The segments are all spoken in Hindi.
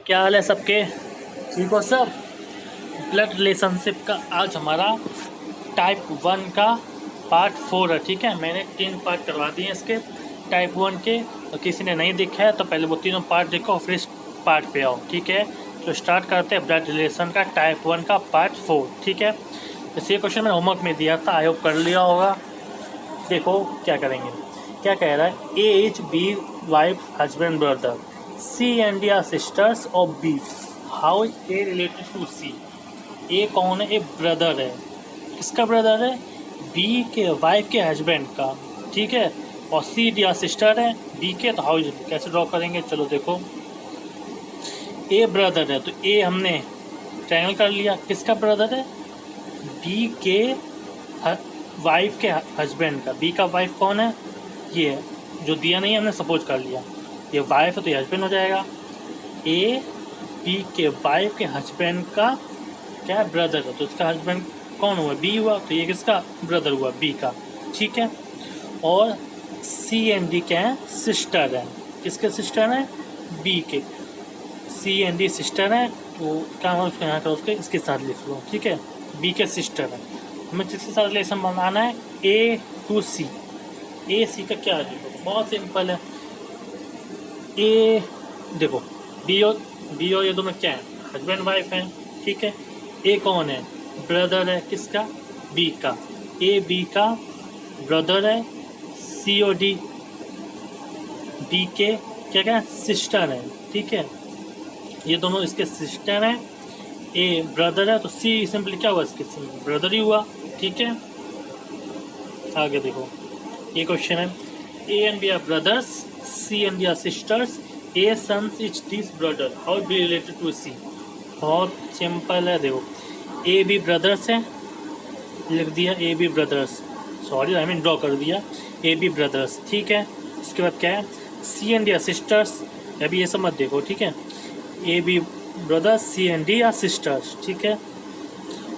क्या हाल है सबके? ठीक हो सब? ब्लड रिलेशनशिप का आज हमारा टाइप 1 का पार्ट 4 है। ठीक है, मैंने 3 पार्ट करवा दिए हैं इसके टाइप 1 के। तो किसी ने नहीं देखा है तो पहले वो तीनों पार्ट देखो और फिर इस पार्ट पे आओ। ठीक है, तो स्टार्ट करते हैं ब्लड रिलेशन का टाइप 1 का पार्ट 4। ठीक है, जैसे ये क्वेश्चन मैंने होमवर्क में दिया था, आई होप कर लिया होगा। देखो क्या करेंगे, क्या कह रहा है। A H B wife husband brother, C and या sisters of B, how is A related to C. A कौन है? ए ब्रदर है। किसका ब्रदर है? बी के वाइफ के हस्बैंड का। ठीक है, और सी या सिस्टर है बी के। तो हाउ इज कैसे ड्रॉ करेंगे, चलो देखो। ए ब्रदर है तो ए हमने ट्रायंगल कर लिया। किसका ब्रदर है? बी के वाइफ के हस्बैंड का। बी का वाइफ कौन है? ये है, जो दिया नहीं हमने सपोज कर लिया। ये वाइफ है तो ये हस्बैंड हो जाएगा। ए बी के वाइफ के हस्बैंड का क्या है? ब्रदर है, तो इसका हस्बैंड कौन हुआ? बी हुआ, तो ये किसका ब्रदर हुआ? बी का। ठीक है, और सी एंड डी क्या है? सिस्टर है। किसके सिस्टर है? बी के। सी एंड डी सिस्टर है, तो क्या हम उसको यहाँ का उसके इसके साथ लिख लो। ठीक है, बी के सिस्टर है। हमें किसके साथ रिलेशन बनाना है? ए टू सी। ए सी का क्या है? देखो बहुत सिंपल है। ए देखो, बी और ये दोनों क्या है? हस्बैंड वाइफ हैं। ठीक है, ए कौन है? ब्रदर है। किसका? बी का। ए बी का ब्रदर है। सी और डी बी के क्या क्या सिस्टर है। ठीक है, ये दोनों इसके सिस्टर हैं। ए ब्रदर है तो सी सिंपली क्या हुआ? इसके ब्रदर ही हुआ। ठीक है, आगे देखो, ये क्वेश्चन है। A and B are brothers, C and B are sisters, A sons is this brother, how B related to C. बहुत सिंपल है। देखो, ए बी ब्रदर्स है, लिख दिया A B brothers. Sorry I mean draw कर दिया ए बी ब्रदर्स। ठीक है, इसके बाद क्या है? C and D are sisters. अभी ये सब मत देखो। ठीक है, A B brothers, C and D are sisters. ठीक है,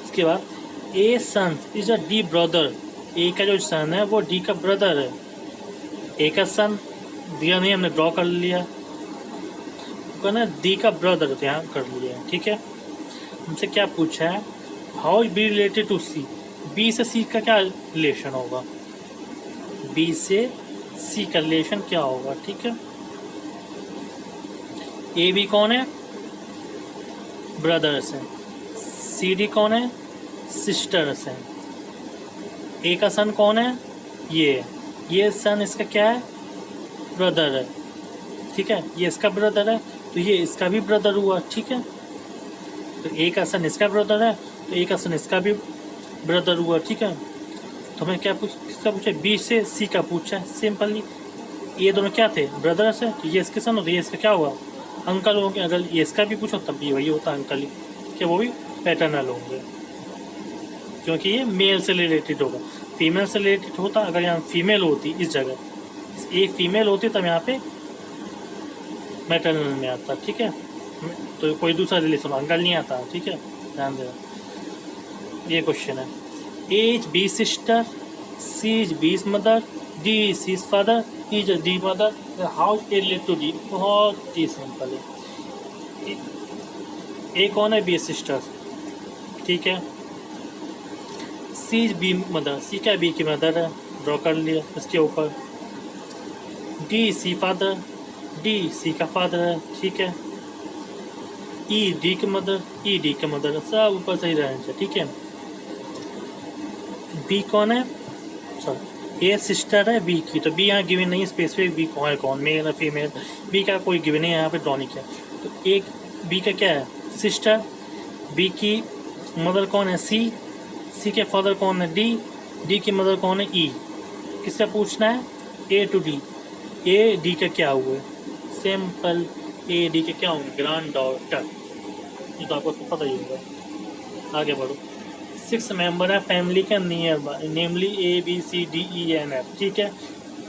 इसके बाद A son is a D brother. A का जो सन है वो डी का ब्रदर है। ए का सन दिया नहीं, हमने ड्रॉ कर लिया। ना डी का ब्रदर तो यहाँ कर लिया। ठीक है, हमसे क्या पूछा है? How B related to C. B से सी का क्या रिलेशन होगा? बी से सी का रिलेशन क्या होगा? ठीक है, ए बी कौन है? ब्रदर्स है। सी डी कौन है? सिस्टर्स हैं। ए का सन कौन है? ये सन इसका क्या है? ब्रदर है। ठीक है, ये इसका ब्रदर है तो ये इसका भी ब्रदर हुआ। ठीक है, तो ए का सन इसका ब्रदर है तो ए का सन इसका भी ब्रदर हुआ। ठीक है, तो हमें क्या किसका पूछा? बी से सी का पूछा है सिंपली। ये दोनों क्या थे? ब्रदर्स है, तो ये इसके सन होते, ये इसका क्या हुआ? अंकल होंगे। अगर ये इसका भी पूछो तब भी वही होता अंकल ही, कि वो भी पैटर्नल होंगे, क्योंकि ये मेल से रिलेटेड होगा। फीमेल से रिलेटेड होता अगर यहाँ फीमेल होती, इस जगह एक फीमेल होती तब यहाँ पे मैटरनल में आता। ठीक है, तो कोई दूसरा रिलेशन अंकल नहीं आता। ठीक है, ध्यान देना। ये क्वेश्चन है। A is B sister, C is B's mother, D is C's father, E is D mother, how A relate to D. बहुत ही सिंपल है। ए कौन है? B sister. ठीक है, C is B mother, C क्या बी की मदर है, ड्रॉ कर लिया इसके ऊपर। D C father, D C का फादर है। ठीक है, ई डी की मदर, ई डी की मदर है। सब ऊपर सही रहना चाहिए। ठीक है, बी कौन है? सॉरी, ए सिस्टर है बी की, तो बी यहाँ गिवन नहीं है स्पेसिफिक। बी कौन है? कौन मेल है फीमेल? बी का कोई गिवन नहीं है यहाँ पे, ड्रॉ नहीं किया। तो एक बी का क्या है? सिस्टर। बी की मदर कौन है? सी। सी के फादर कौन है? डी। डी की मदर कौन है? ई। किससे पूछना है? ए टू डी। ए डी का क्या हुआ? सिंपल, ए डी के क्या होंगे? Grand daughter. ये तो आपको पता ही होगा। आगे बढ़ो। 6 मेंबर है फैमिली के nearby, namely A B C D E N F. ठीक है,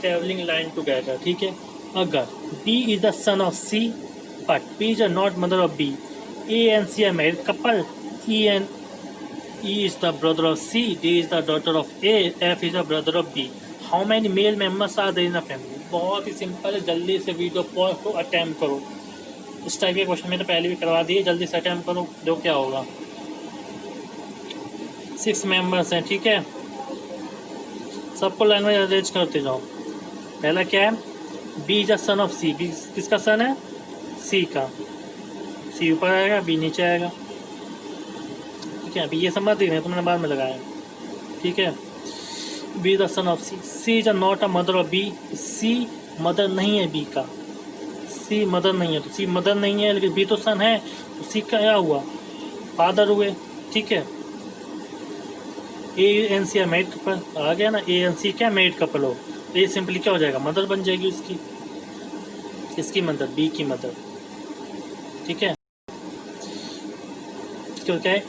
ट्रेवलिंग लाइन टुगेदर। ठीक है, अगर B is the son of C but B is not mother of B, A and C are married couple, E and E is the brother of C, D is the daughter of A, F is the brother of B. How many male members are there in a family? बहुत ही सिंपल है, जल्दी से वीडियो पॉज को अटेम्प्ट करो। इस टाइप के क्वेश्चन मैंने पहले भी करवा दिए, जल्दी से अटेम्प्ट करो, जो क्या होगा। 6 मेंबर्स हैं, ठीक है, सबको लैंग्वेज अरेंज करते जाओ। पहला क्या है, B is a son of C, B किसका सन है, सी का, सी ऊपर आएगा, बी नीचे आएगा, ठीक है। अभी ये समझ रहे हैं, तुमने बाद में लगाया, ठीक है। B is the son of C, C is not a mother of B, C mother नहीं है बी का, सी मदर नहीं है, तो सी मदर नहीं है लेकिन बी तो सन है, तो सी का क्या हुआ, फादर हुए, ठीक है। A N C married couple आ गया ना, ए एन सी क्या मैरिड कपल हो, तो ये सिंपली क्या हो जाएगा, मदर बन जाएगी उसकी, इसकी मदर, बी की मदर, ठीक है। इसके क्या है,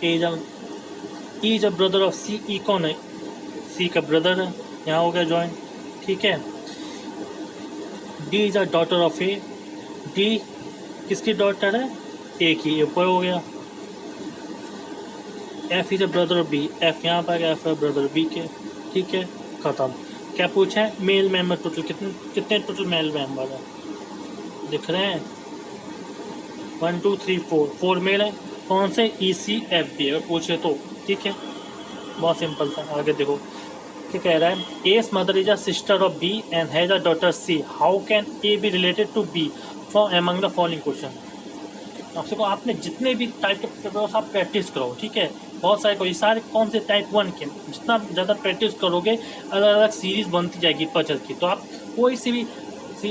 E is a brother of C, E कौन है, सी का ब्रदर है, यहाँ हो गया ज्वाइन, ठीक है। D is a daughter of A, D किसकी डॉटर है, ए की, ऊपर हो गया। F is a brother of B, F यहाँ पर गया, एफ ब्रदर बी के, ठीक है, खत्म। क्या पूछा है, मेल मेंबर टोटल कितने कितने टोटल मेल मेंबर है, दिख रहे हैं 1 2 3 4, 4 मेल है, कौन से, ई सी एफ बी, अगर पूछे तो, ठीक है, बहुत सिंपल था। आगे देखो क्या कह रहा है, S mother is a sister of B and has a daughter C, how can A B related to B from among the following question. आपसे को आपने जितने भी टाइप के पेपर्स आप प्रैक्टिस करो, ठीक है, बहुत सारे कोई सारे कौन से टाइप 1 के, जितना ज़्यादा प्रैक्टिस करोगे अलग अलग सीरीज बनती जाएगी पजल की, तो आप कोई सी भी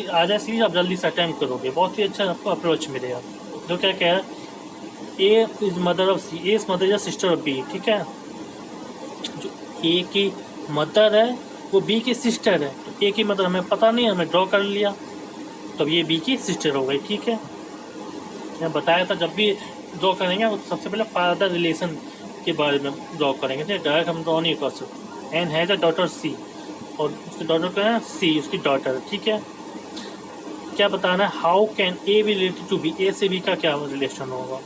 आ जाए सीरीज आप जल्दी से अटैम्प्ट करोगे, बहुत ही अच्छा आपको अप्रोच मिलेगा। जो क्या कह रहा है, A is mother of C, A is mother is sister of B, ठीक है, जो ए की मदर है वो बी की सिस्टर है, तो ए की मदर हमें पता नहीं, हमें ड्रॉ कर लिया, तब ये बी की सिस्टर हो गई, ठीक है। मैं बताया था जब भी ड्रॉ करेंगे वो सबसे पहले फादर रिलेशन के बारे में ड्रॉ करेंगे, ठीक है, डायरेक्ट हम ड्रॉ नहीं कर सकते। एंड हैज अ डॉटर सी, और उसकी डॉटर का है सी, उसकी डॉटर, ठीक है। क्या बताना है, how can A B related to B, A से बी का क्या रिलेशन होगा,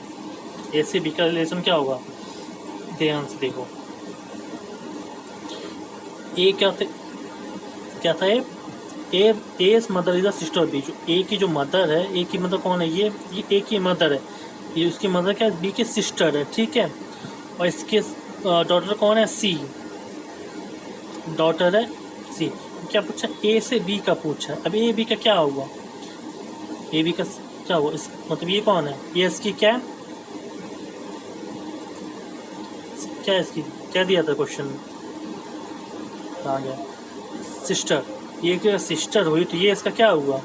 ए से बी का रिलेशन क्या होगा, ध्यान से देखो। ए क्या था A's mother is a sister B, जो ए की जो मदर है, ए की मदर कौन है, ये ए की मदर है, ये उसकी मदर क्या है, बी की सिस्टर है, ठीक है। और इसके डॉटर कौन है, सी, डॉटर है सी। क्या पूछा, ए से बी का पूछा, अब ए बी का क्या हुआ, ए बी का क्या हुआ, इस मतलब ये कौन है, ये इसकी क्या है, क्या है इसकी, क्या दिया था क्वेश्चन में, आ गया सिस्टर, ये क्या सिस्टर हुई, तो ये इसका क्या हुआ,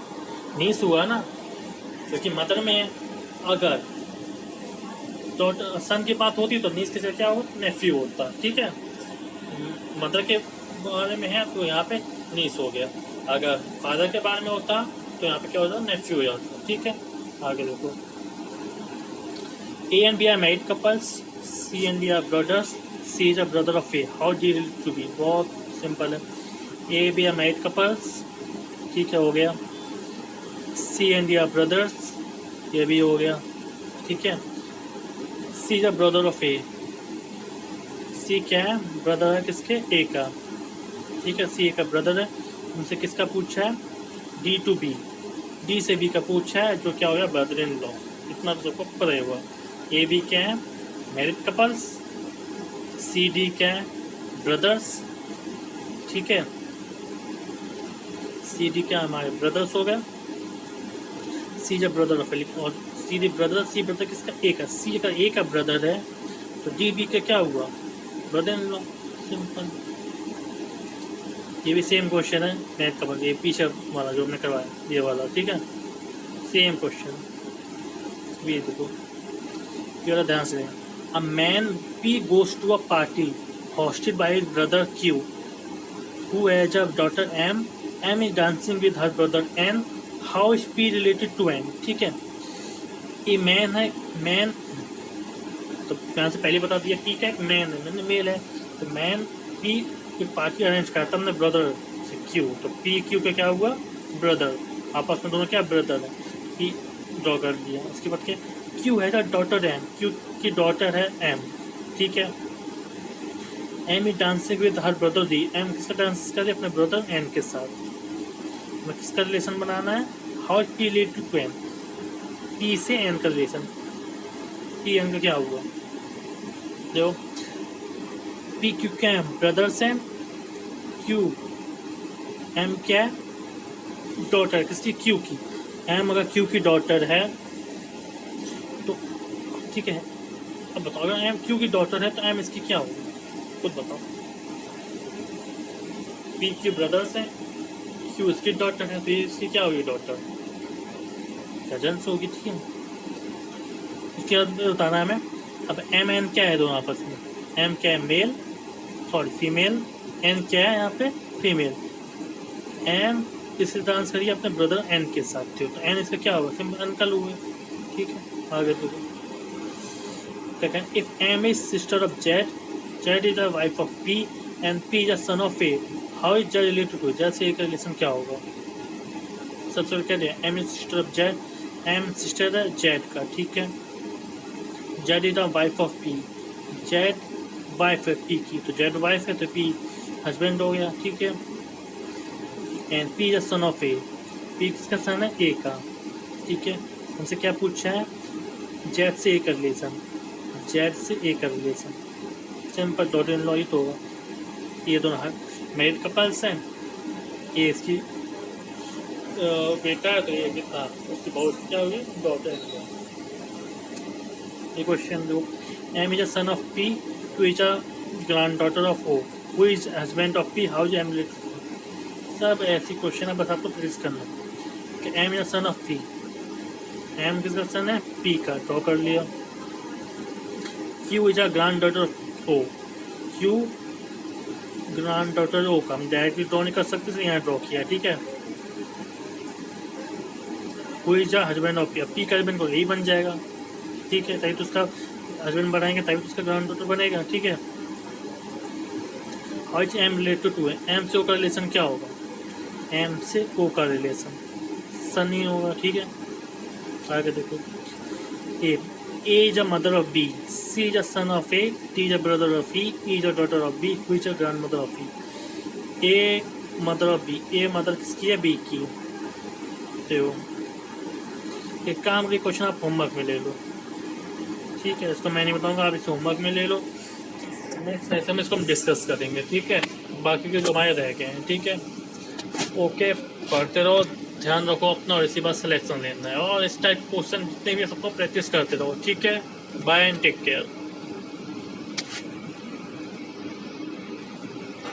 नीस हुआ ना, क्योंकि मदर में है। अगर डॉटर सन की बात होती तो नीस के क्या होगा, नेफ्यू होता, ठीक है। मदर के बारे में है तो यहाँ पे नीस हो गया, अगर फादर के बारे में होता तो यहाँ पे क्या होता, नेफ्यू हो जाता, ठीक है। आगे देखो, A and B are married couples, C and D are brothers, C is a brother of A, how D to B, बहुत सिंपल है, A B are married couples, ठीक है, हो गया। C and D are brothers, ये भी हो गया, ठीक है। C is a brother of A, C क्या है, ब्रदर है किसके, ए का, ठीक है, सी ए का ब्रदर है। उनसे किसका पूछा है, डी टू बी, डी से बी का पूछा है, जो क्या हो गया, ब्रदर इन लॉ, इतना तो सबको पता हुआ। ए बी क्या है, मैरिड कपल्स, सी डी क्या है, ब्रदर्स, ठीक है, सी डी क्या हमारे ब्रदर्स हो गया, सी जब ब्रदर ऑफ ए, और सी डी ब्रदर, सी ब्रदर किसका, ए का, सी का ए का ब्रदर है, तो डी बी का क्या हुआ, ब्रदर इन लॉ, सिंपल। ये भी सेम क्वेश्चन है मैथ का, ये पीछे वाला जो हमने करवाया, ये वाला, ठीक है, सेम क्वेश्चन, ये देखो, ये वाला ध्यान से। A man P goes to a party hosted by his brother Q, who has a daughter M. M is dancing with her brother N. How is P related to N? ठीक है, ये मैन है, मैन तो यहाँ से पहले बता दिया, P का एक मैन है, मैंने मेल है, तो मैन P की पार्टी अरेंज करता हमने ब्रदर से Q, तो P Q का क्या हुआ, ब्रदर, आपस में दोनों क्या ब्रदर है, P ड्रॉ कर दिया। उसके बाद क्या, Q है डॉटर M, Q की डॉटर है M, ठीक है। M is dancing with her brother D, M किसका डांस करे, अपने ब्रदर एन के साथ, हमें किसका रिलेशन बनाना है, how is P related to M, P P से एन का रिलेशन, पी एन का क्या हुआ, देखो पी क्यू क्या है, ब्रदर्स हैं, क्यू एम क्या है, डॉटर किसकी, क्यू की, एम अगर क्यू की डॉटर है तो ठीक है। अब बताओ अगर एम क्यू की डॉटर है तो एम इसकी क्या होगी, खुद बताओ। पी के ब्रदर्स हैं, क्यू इसकी डॉटर है, तो ये इसकी क्या होगी, डॉटर, कजन्स होगी, ठीक है। उसके बाद बताना है हमें। अब एम एन क्या है दोनों आपस में, एम क्या है, मेल सॉरी फीमेल, एन क्या है यहाँ पे, फीमेल। एम किसी डांस करिए अपने ब्रदर एन के साथ थे, तो एन इसका क्या होगा, सिंपल अंकल हुए, ठीक है। आगे तो क्या कहें, if M is sister of Z, Z is the wife of P and P is the son of A, how is Z related to, Z से ए का रिलेशन क्या होगा। सबसे पहले क्या दिया, M is sister of Z, M sister है जेड का, ठीक है। Z is the wife of P, Z wife है पी की, तो जेड वाइफ है तो पी हस्बैंड हो गया, ठीक है। And P is sun of A, P किसका सन है, ए का, ठीक है। हमसे क्या पूछा है, जेड से ए का रिलेशन, जेड से ए का relation, simple daughter in law ही तो होगा। ये दोनों मैरिड कपल्स हैं, ये इसकी बेटा है तो ये कितना उसकी बहुत क्या होगी, डॉटर है। ये क्वेश्चन दो, M is a son of P, two is a granddaughter of O, who is husband of P, how is M related. सब ऐसी क्वेश्चन है, बस आपको प्रैक्टिस करना कि M is a son of P, M किसका सन है, पी का, ड्रॉ कर लिया। Q is a granddaughter of O, Q granddaughter O का हम डायरेक्टली ड्रॉ नहीं कर सकते, तो यहाँ ड्रॉ किया, ठीक है। Who is a husband of P, अब पी का हस्बैंड को यही बन जाएगा, ठीक है, तभी तो उसका हस्बैंड बनाएंगे तभी तो उसका ग्रैंड डॉटर बनेगा, ठीक है। How is M related to है, एम से ओ का रिलेशन क्या होगा, एम से ओ का रिलेशन सन ही होगा, ठीक है। आगे देखो, A is a mother of B, C is a son of A, T is a brother of E, is a daughter of B, who is a grandmother of E. A mother of B, A mother किसकी है, बी की। तो एक काम के क्वेश्चन आप होमवर्क में ले लो, ठीक है, इसको मैं नहीं बताऊंगा, आप इसे होमवर्क में ले लो, नेक्स्ट सेशन में इसको हम डिस्कस करेंगे, ठीक है। बाकी के जो हमारे रह गए हैं, ठीक है। ओके, पढ़ते रहो, ध्यान रखो अपना, और इसी बात सिलेक्शन लेना है, और इस टाइप क्वेश्चन जितने भी सबको प्रैक्टिस करते रहो, ठीक है। Bye and take care.